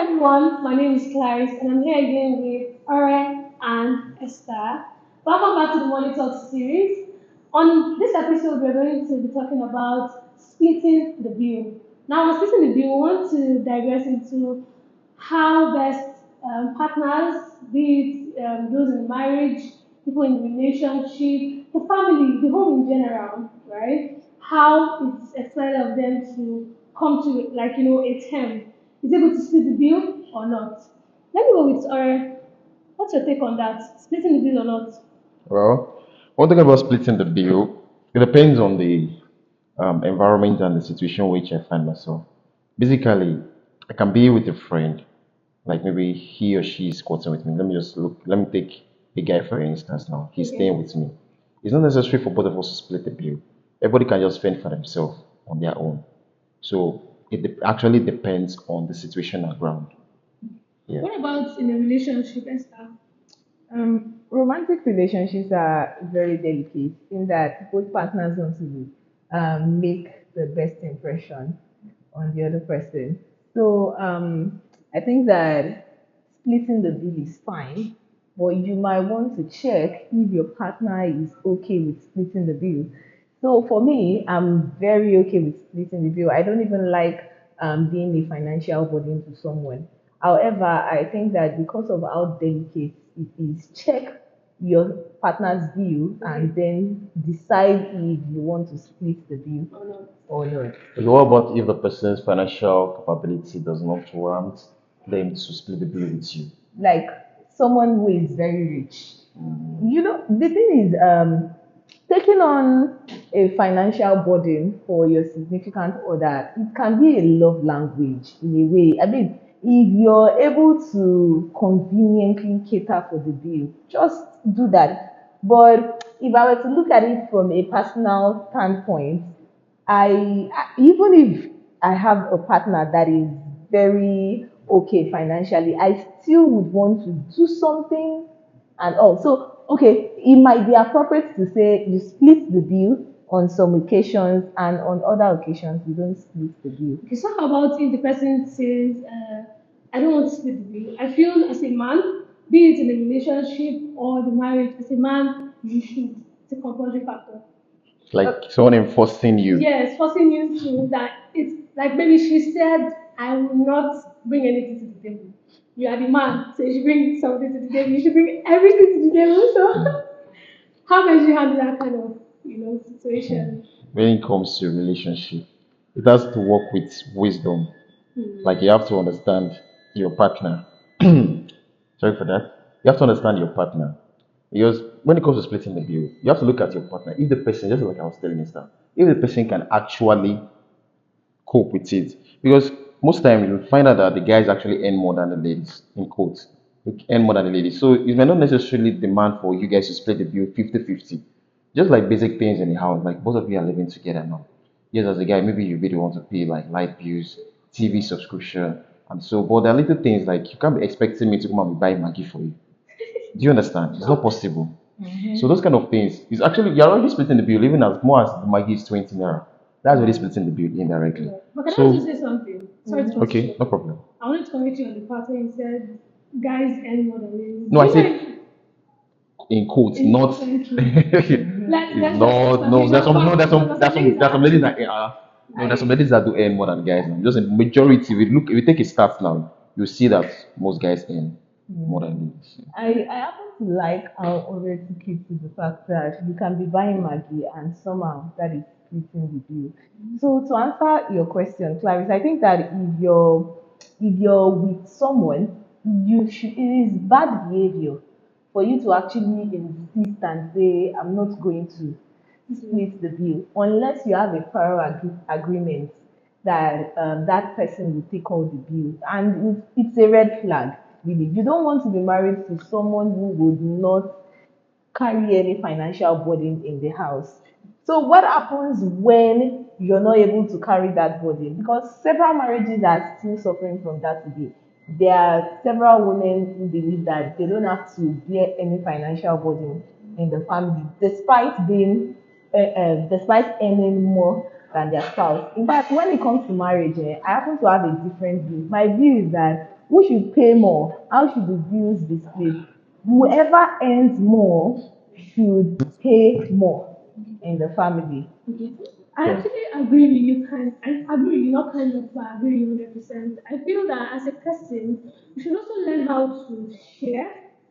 everyone, my name is Clarice and I'm here again with Ore and Esther. Welcome back to the Money Talk series. On this episode, we're going to be talking about splitting the bill. Now, on splitting the bill, we want to digress into how best partners, be it those in marriage, people in relationship, the family, the home in general, right? How it's expected of them to come to a term. Is able to split the bill or not? Let me go with what's your take on that? Splitting the bill or not? Well, one thing about splitting the bill, it depends on the environment and the situation which I find myself. Basically, I can be with a friend, like maybe he or she is squatting with me. Let me take a guy for instance now. He's staying Okay. with me. It's not necessary for both of us to split the bill. Everybody can just fend for themselves on their own. So actually depends on the situation at ground. Yeah. What about in a relationship, Esther? Romantic relationships are very delicate in that both partners want to make the best impression on the other person. So I think that splitting the bill is fine, but you might want to check if your partner is okay with splitting the bill. So for me, I'm very okay with splitting the bill. I don't even like being a financial burden to someone. However, I think that because of how delicate it is, check your partner's bill and then decide if you want to split the bill Or not? or not. Okay, what about if the person's financial capability does not warrant them to split the bill with you? Like someone who is very rich. You know, the thing is, taking on a financial burden for your significant other, it can be a love language in a way. I mean, if you're able to conveniently cater for the bill, just do that. But if I were to look at it from a personal standpoint, even if I have a partner that is very okay financially, I still would want to do something and all. So, okay, it might be appropriate to say you split the bill on some occasions, and on other occasions you don't split the bill. Okay, so how about if the person says, I don't want to split the bill? I feel as a man, be it in a relationship or the marriage, as a man, you should. It's a compulsory factor. Like someone enforcing you. Yes, forcing you to that. It's like maybe she said, I will not bring anything to the table. You are the man, so you should bring something to the table. You should bring everything to the table. So, how can you handle that kind of situation? When it comes to relationship, it has to work with wisdom. Like you have to understand your partner. Sorry for that. You have to understand your partner. Because when it comes to splitting the bill, you have to look at your partner. If the person, just like I was telling you, stuff, if the person can actually cope with it. Because most time you find out that the guys actually earn more than the ladies, in quotes. They earn more than the ladies. So it may not necessarily demand for you guys to split the bill 50-50. Just like basic things in the house, like both of you are living together now. Yes, as a guy, maybe you really want to pay like light bills, TV subscription, and so, but there are little things like you can't be expecting me to come and be buying Maggie for you. Do you understand? It's not possible. So those kind of things is actually you're already splitting the bill, even as more as the Maggie is 20 naira. That's already splitting the bill indirectly. Yeah. But can I So just say something? Sorry to cut you okay, short. no problem. I wanted to correct you on the part where you said guys earn more than ladies. No, Do I you know said in quotes, not. thank you. Let's It's just not. No, establish there's that some. No, fact because some ladies there's are some ladies actually that no, there's some like ladies that do earn more than guys. Now. Just a majority. If you take a stats now, you see that most guys earn more than ladies. I happen to like how already keep to the fact that you can be buying Maggie and somehow that is splitting the bill. So to answer your question, Clarice, I think that if you're with someone, you should it is bad behavior for you to actually insist and say, I'm not going to split the bill unless you have a prior agreement that that person will take all the bills. And it's a red flag, really. You don't want to be married to someone who would not carry any financial burden in the house. So what happens when you're not able to carry that burden? Because several marriages are still suffering from that today. There are several women who believe that they don't have to bear any financial burden in the family, despite earning more than their spouse. In fact, when it comes to marriage, I happen to have a different view. My view is that who should pay more? How should the bills be split? Whoever earns more should pay more in the family. Okay. I So, actually agree with you, I agree with you, not kind of, but I agree with you 100%. I feel that as a person, you should also learn how to share.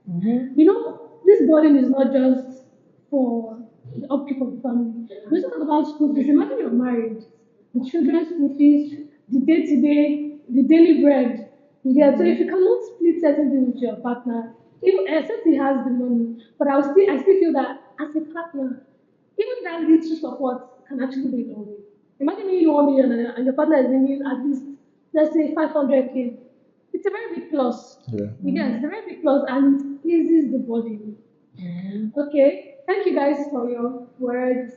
mhm. You know, this burden is not just for the upkeep of the family. We also talk about school fees. Imagine you're married, the children's school fees, the day to day, the daily bread. Yeah, so if you cannot split certain things with your partner, even except he has the money, but I still feel that as a partner, even that little support can actually be done. Imagine you 1 million and your partner is bringing at least, let's say, 500K. It's a very big plus. Yeah. Yes, it's a very big plus and it eases the body. Okay, thank you guys for your words.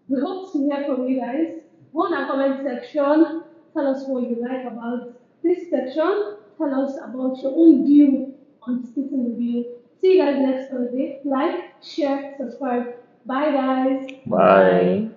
We hope to hear from you guys. Go in our comment section. Tell us what you like about this section. Tell us about your own view on splitting the bill. See you guys next Thursday. Like, share, subscribe. Bye, guys. Bye. Bye.